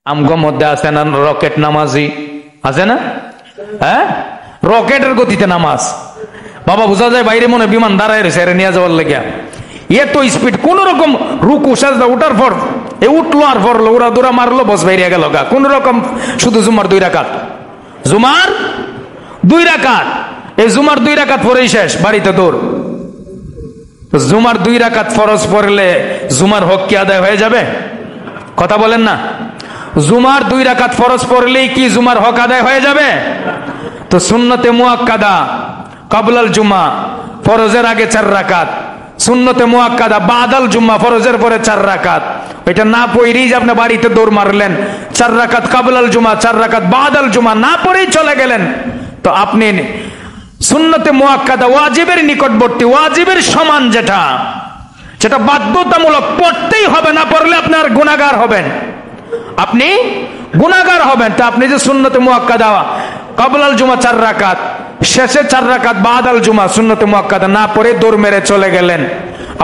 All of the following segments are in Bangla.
আমগো মধ্যে আছে না রকেট নামাজি, আছে না? হ্যাঁ, রকেটের গতিতে নামাজ। বাবা বোঝা যায় বাইরে মনে বিমান দাঁড়ায় রয়েছে এর নিয়ে যাওয়ার লেগে, এত স্পিড। কোন রকম রুকু সাজদা উঠার পর উঠলো আর পড়লো, ওরা দৌড়া মারলো, বস বাইরে গেল গা। কোন রকম শুধু জুমার 2 রাকাত, জুমার 2 রাকাত, এই জুমার 2 রাকাত পরেই শেষ, বাড়িতে দৌড়। জুমার 2 রাকাত ফরজ পড়লে জুমার হক কি আদায় হয়ে যাবে? কথা বলেন না। জুমার 2 রাকাত ফরজ পড়লেই কি জুমার হক আদায় হয়ে যাবে? তো সুন্নতে মুআক্কাদা কাবলাল জুমা, ফরজের আগে 4 রাকাত, সুন্নতে মুআক্কাদা বাদাল জুমা, ফরজের পরে 4 রাকাত। এটা না পড়েই যে আপনি বাড়িতে দৌড় মারলেন, 4 রাকাত কাবলাল জুমা, 4 রাকাত বাদাল জুমা না পড়েই চলে গেলেন, তো আপনি সুন্নতে মুআক্কাদা ওয়াজিবের নিকটবর্তী, ওয়াজিবের সমান, যেটা বাধ্যতামূলক পড়তেই হবে, না পড়লে আপনার গুনাহগার হবেন, আপনি গুনাহগার হবেন। তা আপনি যে সুন্নতে মুআক্কাদা কাবলাল জুমা 4 রাকাত, শেষে 4 রাকাত বাদাল জুমা সুন্নতে মুআক্কাদা না পড়ে দৌড় মেরে চলে গেলেন,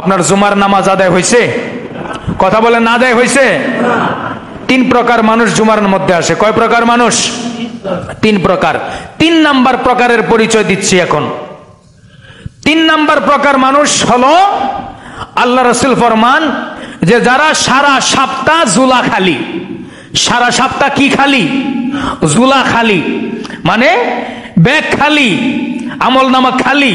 আপনার জুমার নামাজ আদায় হয়েছে? কথা বলেন, না আদায় হয়েছে? 3 প্রকার মানুষ জুমার মধ্যে আসে। কয় প্রকার মানুষ? 3 প্রকার। 3 নাম্বার প্রকারের পরিচয় দিচ্ছি এখন। 3 নাম্বার প্রকার মানুষ হলো, আল্লাহ রাসূল ফরমান যে যারা সারা সপ্তাহ জুলা খালি, সারা সপ্তাহ কি খালি? জুলা খালি, মানে ব্যাগ খালি, আমল নামা খালি।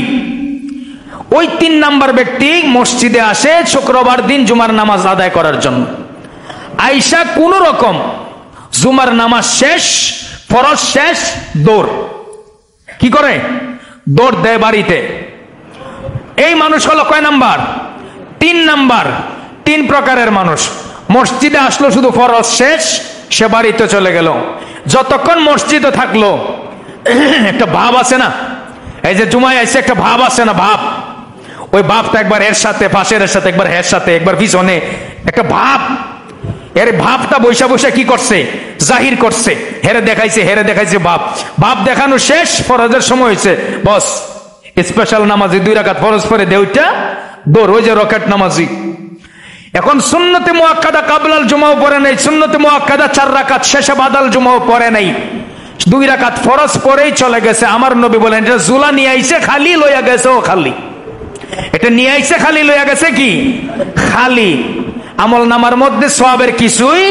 ওই 3 নাম্বার ব্যক্তি মসজিদে আসে শুক্রবার দিন জুমার নামাজ আদায় করার জন্য। আইসা কোন রকম জুমার নামাজ শেষ, ফরজ শেষ, দৌড় কি করে? দৌড় দেয় বাড়িতে। এই মানুষ হলো কয় নাম্বার? 3 নাম্বার। 3 প্রকারের মানুষ। মসজিদে আসলো, শুধু ফরজ শেষ, সে বাড়িতে চলে গেল। যতক্ষণ মসজিদে থাকলো একটা ভাব আছে না, এই যে জুমায় আসছে একটা ভাব আছে না, ভাব, ওই ভাবটা একবার এর সাথে, পাশের সাথে, একবার এর সাথে, একবার পিছনে, একটা ভাব। এর ভাবটা বৈশা বৈশা কি করছে? জাহির করছে, হেরে দেখাইছে, হেরে দেখাইছে। ভাব ভাব দেখানো শেষ, ফরজের সময় হয়েছে, বস স্পেশাল নামাজি 2 রাকাত ফরজ পড়ে দেউটা দৌড়, ওই যে রকেট নামাজি। এখন সুন্নতে মুআক্কাদা কাবলাল জুমাও পড়ে নাই, সুন্নতে মুআক্কাদা 4 রাকাত শেষে বাদাল জুমাও পড়ে নাই, 2 রাকাত ফরজ পড়েই চলে গেছে। আমার নবী বলেন, এটা জুলা নিয়ে আইছে খালি, লইয়া গেছে ও খালি। এটা নিয়ে আইছে খালি, লইয়া গেছে কি? খালি। আমল নামার মধ্যে সওয়াবের কিছুই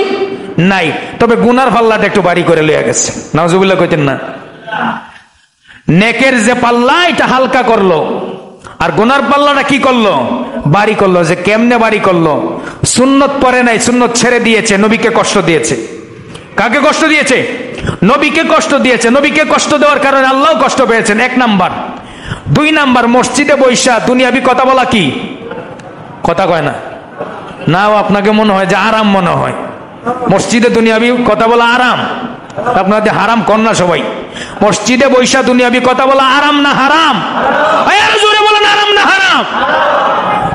নাই, তবে গুনার পাল্লাটা একটু বাড়ি করে লইয়া গেছে। নাউজুবিল্লাহ কইতেন না? নেকের যে পাল্লা এটা হালকা করলো, আর গুনার পাল্লাটা কি করলো? বাড়ি করলো। যে কেমনে বাড়ি করলো? সুন্নত পড়ে নাই, সুন্নত ছেড়ে দিয়েছে, নবীকে কষ্ট দিয়েছে। কাকে কষ্ট দিয়েছে? নবীকে কষ্ট দিয়েছে। নবীকে কষ্ট দেওয়ার কারণে আল্লাহ কষ্ট পেয়েছেন, 1 নাম্বার। 2 নাম্বার, মসজিদে বৈশা দুনিয়াবি কথা বলা কি? কথা কয় না? নাও আপনাকে মনে হয় যে আরাম মনে হয়, মসজিদে দুনিয়াবি কথা বলা আরাম। আপনাদের হারাম কন্যা সবাই, মসজিদে বৈশা দুনিয়াবি কথা বলা আরাম না হারাম? জোরে বলেন, আরাম না হারাম?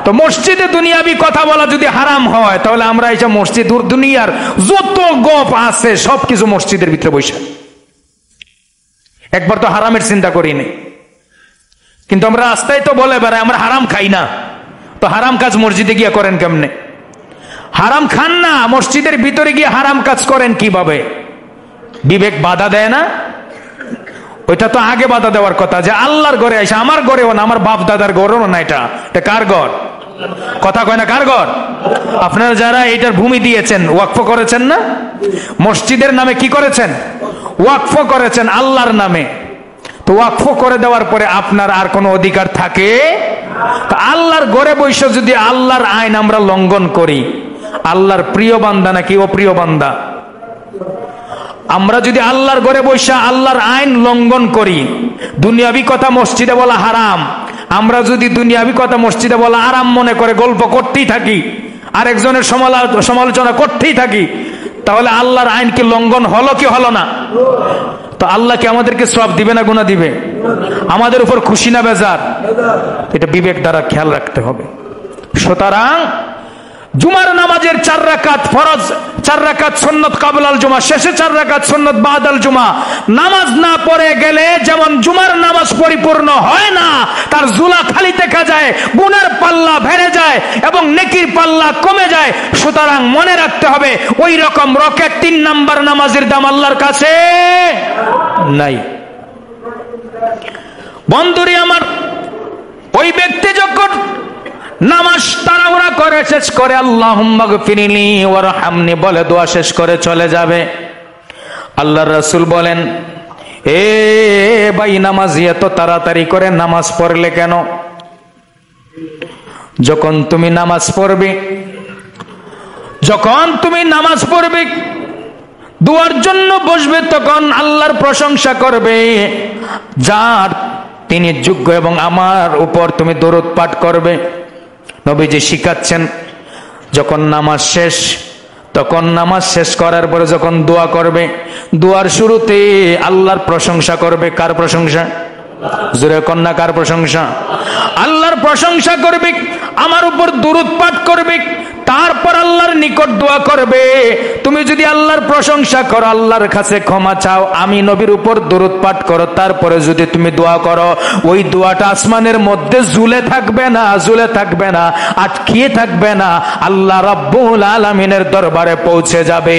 তো মসজিদে দুনিয়াবি কথা বলা যদি হারাম হয়, তাহলে আমরা এসে মসজিদ, দুনিয়ার যত গপ আছে সবকিছু মসজিদের ভিতরে বৈশা। একবার তো হারামের চিন্তা করিনি, কিন্তু আমরা রাস্তায় তো বলে বেড়াই আমরা হারাম খাই না। তো হারাম কাজ মসজিদে গিয়ে করেন কেমনে? হারাম খান না, মসজিদের ভিতরে গিয়ে হারাম কাজ করেন কিভাবে? বিবেক বাধা দেয় না? ওইটা তো আগে বাধা দেওয়ার কথা, যে আল্লাহর ঘরে আসে, আমার ঘরেও না, আমার বাপ দাদার ঘরেও না। এটা কার ঘর? কথা কয় না, কার ঘর? আপনারা যারা এটার ভূমি দিয়েছেন, ওয়াকফ করেছেন না? মসজিদের নামে কি করেছেন? ওয়াকফ করেছেন আল্লাহর নামে। তো ওয়াকফ করে দেওয়ার পরে আপনার আর কোনো অধিকার থাকে? আল্লাহর ঘরে বসে যদি আল্লাহর আইন আমরা লঙ্ঘন করি, আল্লাহর প্রিয় বান্দা নাকি অপ্রিয় বান্দা? আমরা যদি আল্লাহর ঘরে বসে আল্লাহর আইন লঙ্ঘন করি, দুনিয়াবি কথা মসজিদে বলা হারাম, আমরা যদি দুনিয়াবি কথা মসজিদে বলা আরাম মনে করে গল্প করতেই থাকি, আরেকজনের সমালোচনা করতেই থাকি, তাহলে আল্লাহর আইন কি লঙ্ঘন হলো কি হলো না? তো আল্লাহ কি আমাদেরকে সওয়াব দিবে না গুনাহ দিবে? আমাদের উপর খুশি না বেজার? এটা বিবেক দ্বারা খেয়াল রাখতে হবে। সুতরাং জুমার নামাজের 4 রাকাত ফরজ, 4 রাকাত সুন্নাত কাবলাল জুমা, শেষে 4 রাকাত সুন্নাত বাদাল জুমা। নামাজ না পড়ে গেলে যেমন জুমার নামাজ পরিপূর্ণ হয় না, তার জুলা খালি দেখা যায়, গুনার পাল্লা বেড়ে যায় এবং নেকির পাল্লা কমে যায়। সুতরাং মনে রাখতে হবে, ওই রকম রকেট 3 নাম্বার নামাজের দাম আল্লাহর কাছে নাই। বন্ধুরি আমার, ওই ব্যক্তি যখন নামাজ তাড়াহুড়া করে শেষ করে আল্লাহুম্মা গফিরলি ওয়ারহামনি বলে দোয়া শেষ করে চলে যাবে, আল্লাহর রাসূল বলেন, এ ভাই নামাজি, এত তাড়াতাড়ি করে নামাজ পড়লে কেন? যখন তুমি নামাজ পড়বে, যখন তুমি নামাজ পড়বে, দোয়ার জন্য বসবে, তখন আল্লাহর প্রশংসা করবে, যার তিনি যোগ্য, এবং আমার উপর তুমি দরুদ পাঠ করবে। নবীজি শিখাচ্ছেন, যখন নামাজ শেষ, তখন নামাজ শেষ করার পরে যখন দোয়া করবে, দোয়ার শুরুতে আল্লাহর প্রশংসা করবে। কার প্রশংসা? জোরে কন্যা, কার প্রশংসা? আল্লাহর প্রশংসা করবে, আমার উপর দরুদ পাঠ করবে, তারপর আল্লাহর নিকট দোয়া করবে। তুমি যদি আল্লাহর প্রশংসা করো, আল্লাহর কাছে ক্ষমা চাও, আমি নবীর উপর দরুদ পাঠ করো, তারপরে যদি তুমি দোয়া করো, ওই দোয়াটা আসমানের মধ্যে ঝুলে থাকবে না, ঝুলে থাকবে না, আটকিয়ে থাকবে না, আল্লাহ রাব্বুল আলামিনের দরবারে পৌঁছে যাবে।